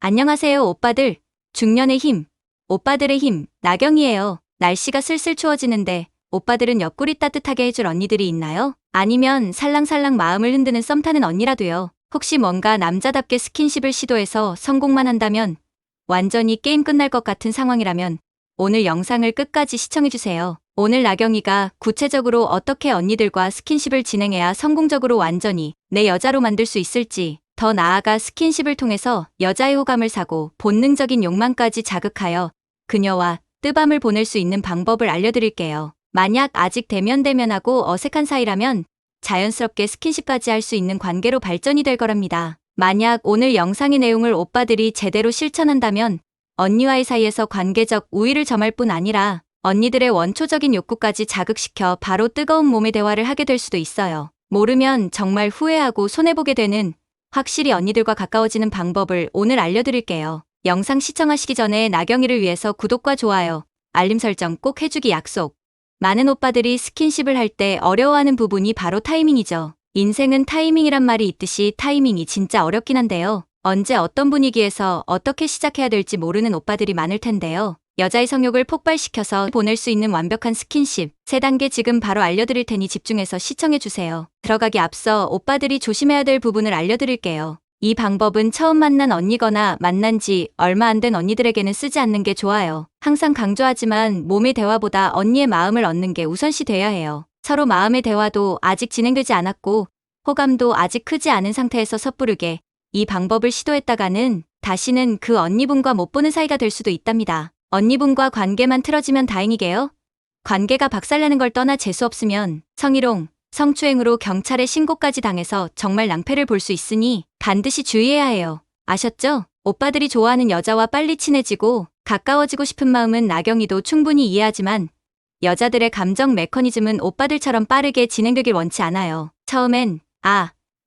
안녕하세요, 오빠들. 중년의 힘, 오빠들의 힘, 나경이에요. 날씨가 슬슬 추워지는데 오빠들은 옆구리 따뜻하게 해줄 언니들이 있나요? 아니면 살랑살랑 마음을 흔드는 썸 타는 언니라도요. 혹시 뭔가 남자답게 스킨십을 시도해서 성공만 한다면 완전히 게임 끝날 것 같은 상황이라면 오늘 영상을 끝까지 시청해주세요. 오늘 나경이가 구체적으로 어떻게 언니들과 스킨십을 진행해야 성공적으로 완전히 내 여자로 만들 수 있을지, 더 나아가 스킨십을 통해서 여자의 호감을 사고 본능적인 욕망까지 자극하여 그녀와 뜨밤을 보낼 수 있는 방법을 알려드릴게요. 만약 아직 대면하고 어색한 사이라면 자연스럽게 스킨십까지 할 수 있는 관계로 발전이 될 거랍니다. 만약 오늘 영상의 내용을 오빠들이 제대로 실천한다면 언니와의 사이에서 관계적 우위를 점할 뿐 아니라 언니들의 원초적인 욕구까지 자극시켜 바로 뜨거운 몸의 대화를 하게 될 수도 있어요. 모르면 정말 후회하고 손해보게 되는, 확실히 언니들과 가까워지는 방법을 오늘 알려드릴게요. 영상 시청하시기 전에 나경이를 위해서 구독과 좋아요, 알림 설정 꼭 해주기 약속. 많은 오빠들이 스킨십을 할 때 어려워하는 부분이 바로 타이밍이죠. 인생은 타이밍이란 말이 있듯이 타이밍이 진짜 어렵긴 한데요. 언제 어떤 분위기에서 어떻게 시작해야 될지 모르는 오빠들이 많을 텐데요. 여자의 성욕을 폭발시켜서 보낼 수 있는 완벽한 스킨십 3단계 지금 바로 알려드릴 테니 집중해서 시청해주세요. 들어가기 앞서 오빠들이 조심해야 될 부분을 알려드릴게요. 이 방법은 처음 만난 언니거나 만난 지 얼마 안 된 언니들에게는 쓰지 않는 게 좋아요. 항상 강조하지만 몸의 대화보다 언니의 마음을 얻는 게 우선시 돼야 해요. 서로 마음의 대화도 아직 진행되지 않았고 호감도 아직 크지 않은 상태에서 섣부르게 이 방법을 시도했다가는 다시는 그 언니분과 못 보는 사이가 될 수도 있답니다. 언니분과 관계만 틀어지면 다행이게요. 관계가 박살나는 걸 떠나 재수없으면 성희롱, 성추행으로 경찰에 신고까지 당해서 정말 낭패를 볼 수 있으니 반드시 주의해야 해요. 아셨죠? 오빠들이 좋아하는 여자와 빨리 친해지고 가까워지고 싶은 마음은 나경이도 충분히 이해하지만 여자들의 감정 메커니즘은 오빠들처럼 빠르게 진행되길 원치 않아요. 처음엔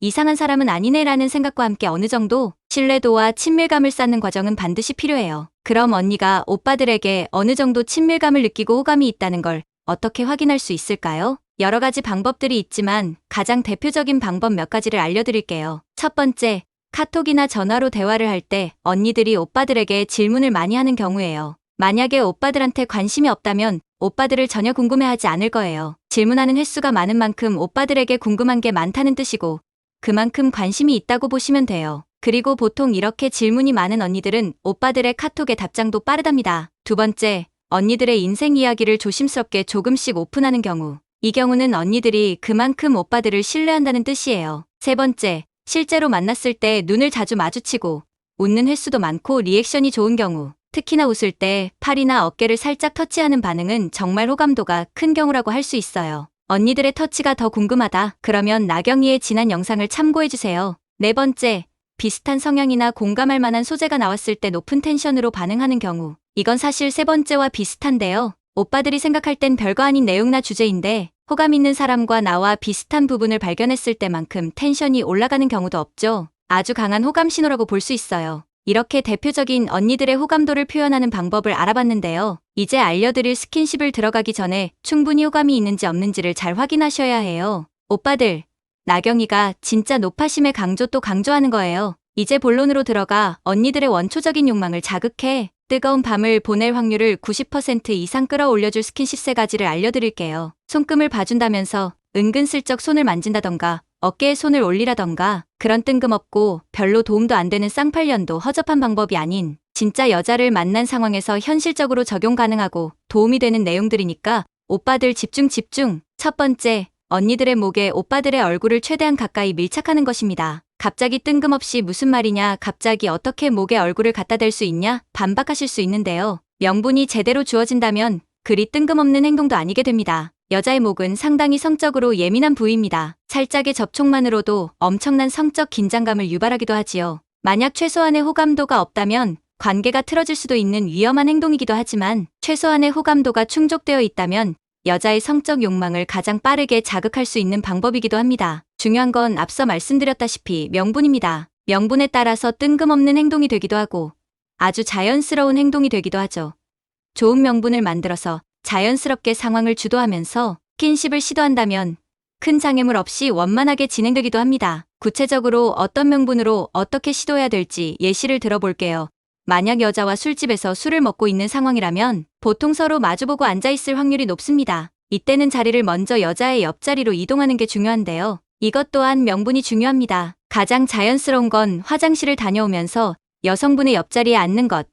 이상한 사람은 아니네라는 생각과 함께 어느 정도 신뢰도와 친밀감을 쌓는 과정은 반드시 필요해요. 그럼 언니가 오빠들에게 어느 정도 친밀감을 느끼고 호감이 있다는 걸 어떻게 확인할 수 있을까요? 여러 가지 방법들이 있지만 가장 대표적인 방법 몇 가지를 알려드릴게요. 첫 번째, 카톡이나 전화로 대화를 할 때 언니들이 오빠들에게 질문을 많이 하는 경우예요. 만약에 오빠들한테 관심이 없다면 오빠들을 전혀 궁금해하지 않을 거예요. 질문하는 횟수가 많은 만큼 오빠들에게 궁금한 게 많다는 뜻이고 그만큼 관심이 있다고 보시면 돼요. 그리고 보통 이렇게 질문이 많은 언니들은 오빠들의 카톡의 답장도 빠르답니다. 두 번째, 언니들의 인생 이야기를 조심스럽게 조금씩 오픈하는 경우. 이 경우는 언니들이 그만큼 오빠들을 신뢰한다는 뜻이에요. 세 번째, 실제로 만났을 때 눈을 자주 마주치고 웃는 횟수도 많고 리액션이 좋은 경우. 특히나 웃을 때 팔이나 어깨를 살짝 터치하는 반응은 정말 호감도가 큰 경우라고 할 수 있어요. 언니들의 터치가 더 궁금하다. 그러면 나경이의 지난 영상을 참고해주세요. 네 번째, 비슷한 성향이나 공감할 만한 소재가 나왔을 때 높은 텐션으로 반응하는 경우. 이건 사실 세 번째와 비슷한데요. 오빠들이 생각할 땐 별거 아닌 내용이나 주제인데 호감 있는 사람과 나와 비슷한 부분을 발견했을 때만큼 텐션이 올라가는 경우도 없죠. 아주 강한 호감 신호라고 볼 수 있어요. 이렇게 대표적인 언니들의 호감도를 표현하는 방법을 알아봤는데요. 이제 알려드릴 스킨십을 들어가기 전에 충분히 호감이 있는지 없는지를 잘 확인하셔야 해요. 오빠들, 나경이가 진짜 노파심의 강조 또 강조하는 거예요. 이제 본론으로 들어가 언니들의 원초적인 욕망을 자극해 뜨거운 밤을 보낼 확률을 90% 이상 끌어올려줄 스킨십 3가지를 알려드릴게요. 손금을 봐준다면서 은근슬쩍 손을 만진다던가 어깨에 손을 올리라던가 그런 뜬금없고 별로 도움도 안 되는 쌍팔년도 허접한 방법이 아닌 진짜 여자를 만난 상황에서 현실적으로 적용 가능하고 도움이 되는 내용들이니까 오빠들 집중! 첫 번째, 언니들의 목에 오빠들의 얼굴을 최대한 가까이 밀착하는 것입니다. 갑자기 뜬금없이 무슨 말이냐, 갑자기 어떻게 목에 얼굴을 갖다 댈 수 있냐 반박하실 수 있는데요. 명분이 제대로 주어진다면 그리 뜬금없는 행동도 아니게 됩니다. 여자의 목은 상당히 성적으로 예민한 부위입니다. 살짝의 접촉만으로도 엄청난 성적 긴장감을 유발하기도 하지요. 만약 최소한의 호감도가 없다면 관계가 틀어질 수도 있는 위험한 행동이기도 하지만 최소한의 호감도가 충족되어 있다면 여자의 성적 욕망을 가장 빠르게 자극할 수 있는 방법이기도 합니다. 중요한 건 앞서 말씀드렸다시피 명분입니다. 명분에 따라서 뜬금없는 행동이 되기도 하고 아주 자연스러운 행동이 되기도 하죠. 좋은 명분을 만들어서 자연스럽게 상황을 주도하면서 스킨십을 시도한다면 큰 장애물 없이 원만하게 진행되기도 합니다. 구체적으로 어떤 명분으로 어떻게 시도해야 될지 예시를 들어볼게요. 만약 여자와 술집에서 술을 먹고 있는 상황이라면 보통 서로 마주보고 앉아있을 확률이 높습니다. 이때는 자리를 먼저 여자의 옆자리로 이동하는 게 중요한데요. 이것 또한 명분이 중요합니다. 가장 자연스러운 건 화장실을 다녀오면서 여성분의 옆자리에 앉는 것.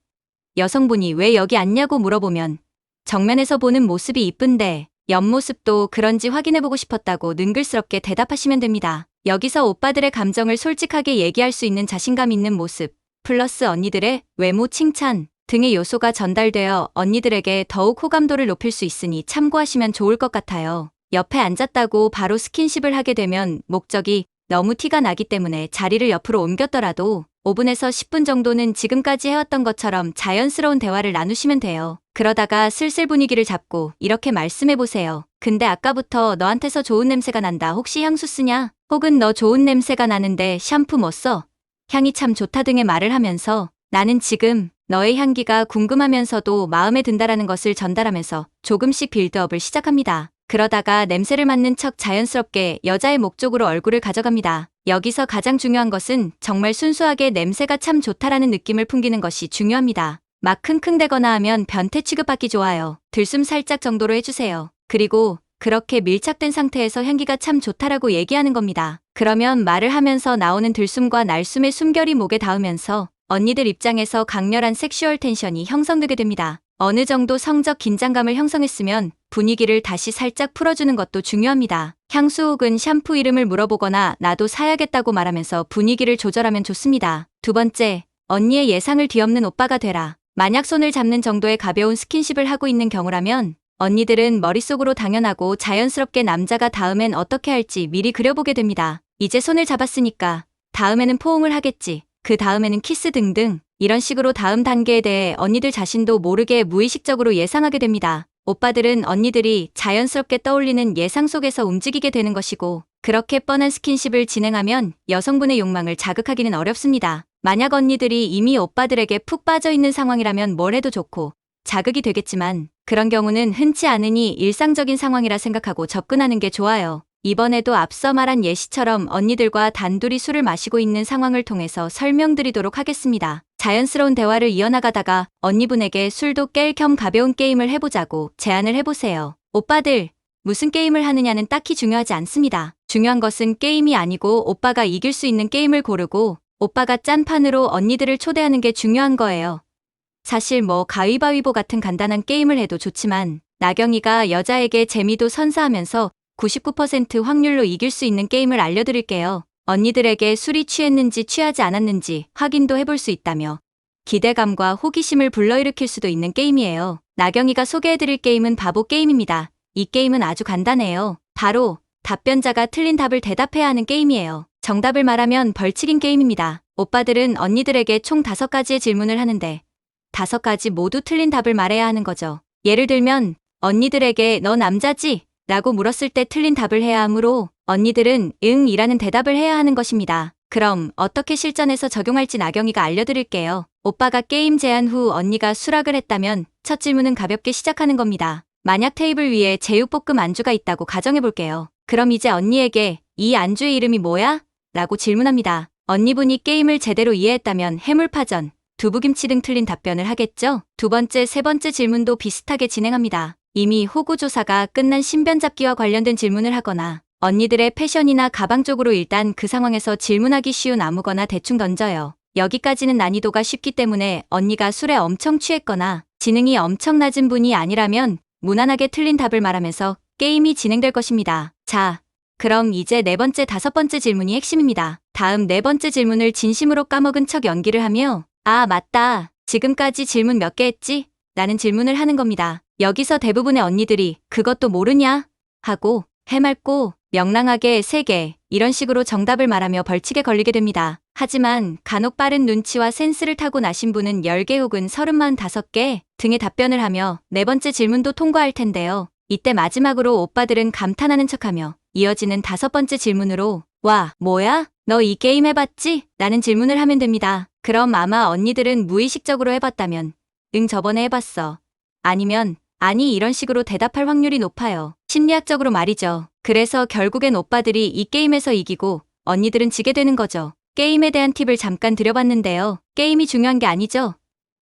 여성분이 왜 여기 앉냐고 물어보면 정면에서 보는 모습이 이쁜데 옆모습도 그런지 확인해보고 싶었다고 능글스럽게 대답하시면 됩니다. 여기서 오빠들의 감정을 솔직하게 얘기할 수 있는 자신감 있는 모습, 플러스 언니들의 외모 칭찬 등의 요소가 전달되어 언니들에게 더욱 호감도를 높일 수 있으니 참고하시면 좋을 것 같아요. 옆에 앉았다고 바로 스킨십을 하게 되면 목적이 너무 티가 나기 때문에 자리를 옆으로 옮겼더라도 5분에서 10분 정도는 지금까지 해왔던 것처럼 자연스러운 대화를 나누시면 돼요. 그러다가 슬슬 분위기를 잡고 이렇게 말씀해보세요. 근데 아까부터 너한테서 좋은 냄새가 난다. 혹시 향수 쓰냐? 혹은 너 좋은 냄새가 나는데 샴푸 뭐 써? 향이 참 좋다 등의 말을 하면서 나는 지금 너의 향기가 궁금하면서도 마음에 든다라는 것을 전달하면서 조금씩 빌드업을 시작합니다. 그러다가 냄새를 맡는 척 자연스럽게 여자의 목 쪽으로 얼굴을 가져갑니다. 여기서 가장 중요한 것은 정말 순수하게 냄새가 참 좋다라는 느낌을 풍기는 것이 중요합니다. 막 킁킁대거나 하면 변태 취급받기 좋아요. 들숨 살짝 정도로 해주세요. 그리고 그렇게 밀착된 상태에서 향기가 참 좋다라고 얘기하는 겁니다. 그러면 말을 하면서 나오는 들숨과 날숨의 숨결이 목에 닿으면서 언니들 입장에서 강렬한 섹슈얼 텐션이 형성되게 됩니다. 어느 정도 성적 긴장감을 형성했으면 분위기를 다시 살짝 풀어주는 것도 중요합니다. 향수 혹은 샴푸 이름을 물어보거나 나도 사야겠다고 말하면서 분위기를 조절하면 좋습니다. 두 번째, 언니의 예상을 뒤엎는 오빠가 되라. 만약 손을 잡는 정도의 가벼운 스킨십을 하고 있는 경우라면 언니들은 머릿속으로 당연하고 자연스럽게 남자가 다음엔 어떻게 할지 미리 그려보게 됩니다. 이제 손을 잡았으니까 다음에는 포옹을 하겠지. 그 다음에는 키스 등등 이런 식으로 다음 단계에 대해 언니들 자신도 모르게 무의식적으로 예상하게 됩니다. 오빠들은 언니들이 자연스럽게 떠올리는 예상 속에서 움직이게 되는 것이고 그렇게 뻔한 스킨십을 진행하면 여성분의 욕망을 자극하기는 어렵습니다. 만약 언니들이 이미 오빠들에게 푹 빠져있는 상황이라면 뭘 해도 좋고 자극이 되겠지만 그런 경우는 흔치 않으니 일상적인 상황이라 생각하고 접근하는 게 좋아요. 이번에도 앞서 말한 예시처럼 언니들과 단둘이 술을 마시고 있는 상황을 통해서 설명드리도록 하겠습니다. 자연스러운 대화를 이어나가다가 언니분에게 술도 깰 겸 가벼운 게임을 해보자고 제안을 해보세요. 오빠들, 무슨 게임을 하느냐는 딱히 중요하지 않습니다. 중요한 것은 게임이 아니고 오빠가 이길 수 있는 게임을 고르고 오빠가 짠판으로 언니들을 초대하는 게 중요한 거예요. 사실 뭐 가위바위보 같은 간단한 게임을 해도 좋지만 나경이가 여자에게 재미도 선사하면서 99% 확률로 이길 수 있는 게임을 알려드릴게요. 언니들에게 술이 취했는지 취하지 않았는지 확인도 해볼 수 있다며 기대감과 호기심을 불러일으킬 수도 있는 게임이에요. 나경이가 소개해드릴 게임은 바보 게임입니다. 이 게임은 아주 간단해요. 바로 답변자가 틀린 답을 대답해야 하는 게임이에요. 정답을 말하면 벌칙인 게임입니다. 오빠들은 언니들에게 총 5가지의 질문을 하는데 5가지 모두 틀린 답을 말해야 하는 거죠. 예를 들면 언니들에게 너 남자지? 라고 물었을 때 틀린 답을 해야 하므로 언니들은 응 이라는 대답을 해야 하는 것입니다. 그럼 어떻게 실전에서 적용할지 나경이가 알려드릴게요. 오빠가 게임 제한 후 언니가 수락을 했다면 첫 질문은 가볍게 시작하는 겁니다. 만약 테이블 위에 제육볶음 안주가 있다고 가정해볼게요. 그럼 이제 언니에게 이 안주의 이름이 뭐야? 라고 질문합니다. 언니분이 게임을 제대로 이해했다면 해물파전, 두부김치 등 틀린 답변을 하겠죠? 두 번째, 세 번째 질문도 비슷하게 진행합니다. 이미 호구조사가 끝난 신변잡기와 관련된 질문을 하거나 언니들의 패션이나 가방 쪽으로 일단 그 상황에서 질문하기 쉬운 아무거나 대충 던져요. 여기까지는 난이도가 쉽기 때문에 언니가 술에 엄청 취했거나 지능이 엄청 낮은 분이 아니라면 무난하게 틀린 답을 말하면서 게임이 진행될 것입니다. 자, 그럼 이제 네 번째, 다섯 번째 질문이 핵심입니다. 다음 네 번째 질문을 진심으로 까먹은 척 연기를 하며 아, 맞다. 지금까지 질문 몇 개 했지? 라는 질문을 하는 겁니다. 여기서 대부분의 언니들이 그것도 모르냐? 하고 해맑고 명랑하게 3개 이런 식으로 정답을 말하며 벌칙에 걸리게 됩니다. 하지만 간혹 빠른 눈치와 센스를 타고 나신 분은 10개 혹은 35개 등의 답변을 하며 네 번째 질문도 통과할 텐데요. 이때 마지막으로 오빠들은 감탄하는 척하며 이어지는 5번째 질문으로 와, 뭐야? 너 이 게임 해봤지? 라는 질문을 하면 됩니다. 그럼 아마 언니들은 무의식적으로 해봤다면 응, 저번에 해봤어. 아니면 아니 이런 식으로 대답할 확률이 높아요. 심리학적으로 말이죠. 그래서 결국엔 오빠들이 이 게임에서 이기고 언니들은 지게 되는 거죠. 게임에 대한 팁을 잠깐 드려봤는데요. 게임이 중요한 게 아니죠?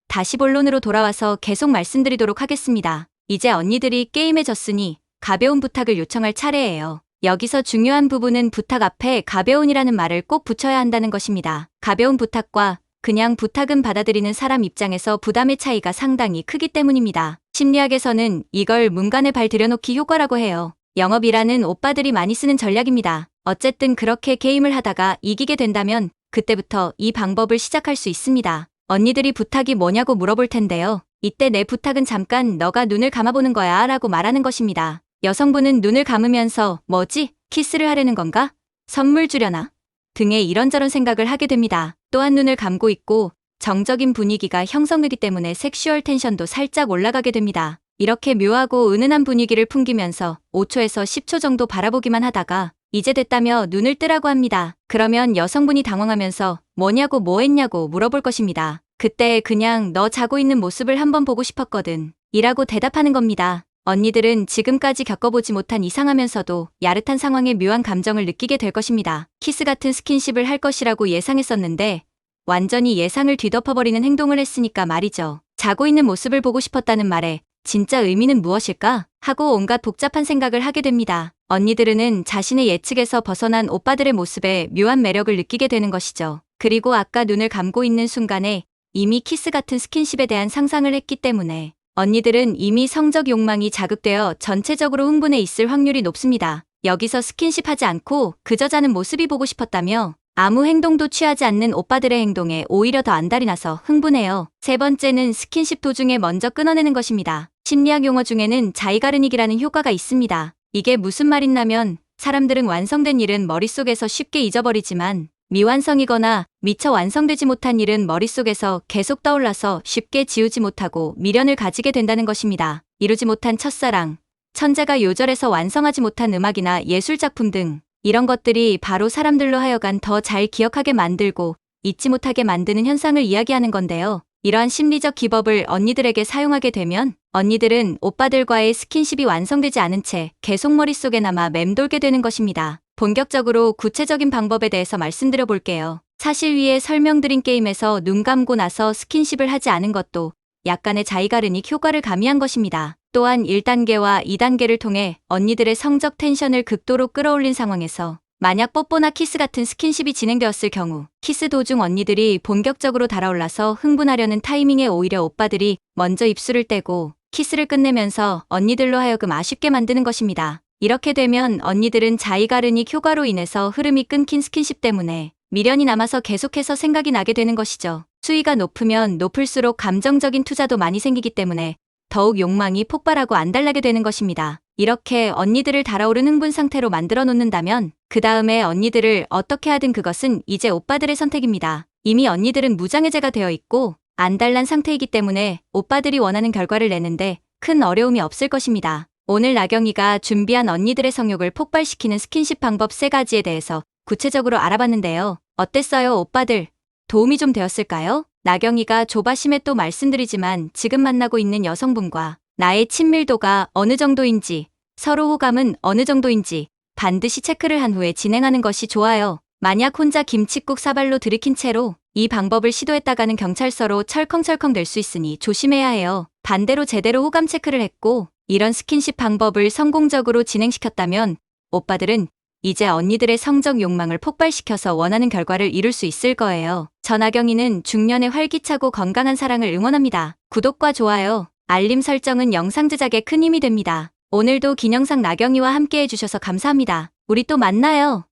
다시 본론으로 돌아와서 계속 말씀드리도록 하겠습니다. 이제 언니들이 게임에 졌으니 가벼운 부탁을 요청할 차례예요. 여기서 중요한 부분은 부탁 앞에 가벼운이라는 말을 꼭 붙여야 한다는 것입니다. 가벼운 부탁과 그냥 부탁은 받아들이는 사람 입장에서 부담의 차이가 상당히 크기 때문입니다. 심리학에서는 이걸 문간에 발 들여놓기 효과라고 해요. 영업이라는 오빠들이 많이 쓰는 전략입니다. 어쨌든 그렇게 게임을 하다가 이기게 된다면 그때부터 이 방법을 시작할 수 있습니다. 언니들이 부탁이 뭐냐고 물어볼 텐데요. 이때 내 부탁은 잠깐 너가 눈을 감아보는 거야 라고 말하는 것입니다. 여성분은 눈을 감으면서 뭐지? 키스를 하려는 건가? 선물 주려나? 등의 이런저런 생각을 하게 됩니다. 또한 눈을 감고 있고 정적인 분위기가 형성되기 때문에 섹슈얼 텐션도 살짝 올라가게 됩니다. 이렇게 묘하고 은은한 분위기를 풍기면서 5초에서 10초 정도 바라보기만 하다가 이제 됐다며 눈을 뜨라고 합니다. 그러면 여성분이 당황하면서 뭐냐고 뭐 했냐고 물어볼 것입니다. 그때 그냥 너 자고 있는 모습을 한번 보고 싶었거든. 이라고 대답하는 겁니다. 언니들은 지금까지 겪어보지 못한 이상하면서도 야릇한 상황에 묘한 감정을 느끼게 될 것입니다. 키스 같은 스킨십을 할 것이라고 예상했었는데 완전히 예상을 뒤덮어버리는 행동을 했으니까 말이죠. 자고 있는 모습을 보고 싶었다는 말에 진짜 의미는 무엇일까? 하고 온갖 복잡한 생각을 하게 됩니다. 언니들은 자신의 예측에서 벗어난 오빠들의 모습에 묘한 매력을 느끼게 되는 것이죠. 그리고 아까 눈을 감고 있는 순간에 이미 키스 같은 스킨십에 대한 상상을 했기 때문에 언니들은 이미 성적 욕망이 자극되어 전체적으로 흥분해 있을 확률이 높습니다. 여기서 스킨십 하지 않고 그저 자는 모습이 보고 싶었다며 아무 행동도 취하지 않는 오빠들의 행동에 오히려 더 안달이 나서 흥분해요. 세 번째는 스킨십 도중에 먼저 끊어내는 것입니다. 심리학 용어 중에는 자이가르닉이라는 효과가 있습니다. 이게 무슨 말이냐면 사람들은 완성된 일은 머릿속에서 쉽게 잊어버리지만 미완성이거나 미처 완성되지 못한 일은 머릿속에서 계속 떠올라서 쉽게 지우지 못하고 미련을 가지게 된다는 것입니다. 이루지 못한 첫사랑, 천재가 요절해서 완성하지 못한 음악이나 예술작품 등 이런 것들이 바로 사람들로 하여간 더 잘 기억하게 만들고 잊지 못하게 만드는 현상을 이야기하는 건데요. 이러한 심리적 기법을 언니들에게 사용하게 되면 언니들은 오빠들과의 스킨십이 완성되지 않은 채 계속 머릿속에 남아 맴돌게 되는 것입니다. 본격적으로 구체적인 방법에 대해서 말씀드려 볼게요. 사실 위에 설명드린 게임에서 눈 감고 나서 스킨십을 하지 않은 것도 약간의 자이가르닉 효과를 가미한 것입니다. 또한 1단계와 2단계를 통해 언니들의 성적 텐션을 극도로 끌어올린 상황에서 만약 뽀뽀나 키스 같은 스킨십이 진행되었을 경우 키스 도중 언니들이 본격적으로 달아올라서 흥분하려는 타이밍에 오히려 오빠들이 먼저 입술을 떼고 키스를 끝내면서 언니들로 하여금 아쉽게 만드는 것입니다. 이렇게 되면 언니들은 자이가르닉 효과로 인해서 흐름이 끊긴 스킨십 때문에 미련이 남아서 계속해서 생각이 나게 되는 것이죠. 수위가 높으면 높을수록 감정적인 투자도 많이 생기기 때문에 더욱 욕망이 폭발하고 안달나게 되는 것입니다. 이렇게 언니들을 달아오른 흥분 상태로 만들어 놓는다면 그 다음에 언니들을 어떻게 하든 그것은 이제 오빠들의 선택입니다. 이미 언니들은 무장해제가 되어 있고 안달난 상태이기 때문에 오빠들이 원하는 결과를 내는데 큰 어려움이 없을 것입니다. 오늘 나경이가 준비한 언니들의 성욕을 폭발시키는 스킨십 방법 3가지에 대해서 구체적으로 알아봤는데요. 어땠어요, 오빠들? 도움이 좀 되었을까요? 나경이가 조바심에 또 말씀드리지만 지금 만나고 있는 여성분과 나의 친밀도가 어느 정도인지, 서로 호감은 어느 정도인지 반드시 체크를 한 후에 진행하는 것이 좋아요. 만약 혼자 김칫국 사발로 들이킨 채로 이 방법을 시도했다가는 경찰서로 철컹철컹 될 수 있으니 조심해야 해요. 반대로 제대로 호감 체크를 했고 이런 스킨십 방법을 성공적으로 진행시켰다면 오빠들은 이제 언니들의 성적 욕망을 폭발시켜서 원하는 결과를 이룰 수 있을 거예요. 전하경이는 중년의 활기차고 건강한 사랑을 응원합니다. 구독과 좋아요, 알림 설정은 영상 제작에 큰 힘이 됩니다. 오늘도 긴 영상 나경이와 함께 해주셔서 감사합니다. 우리 또 만나요.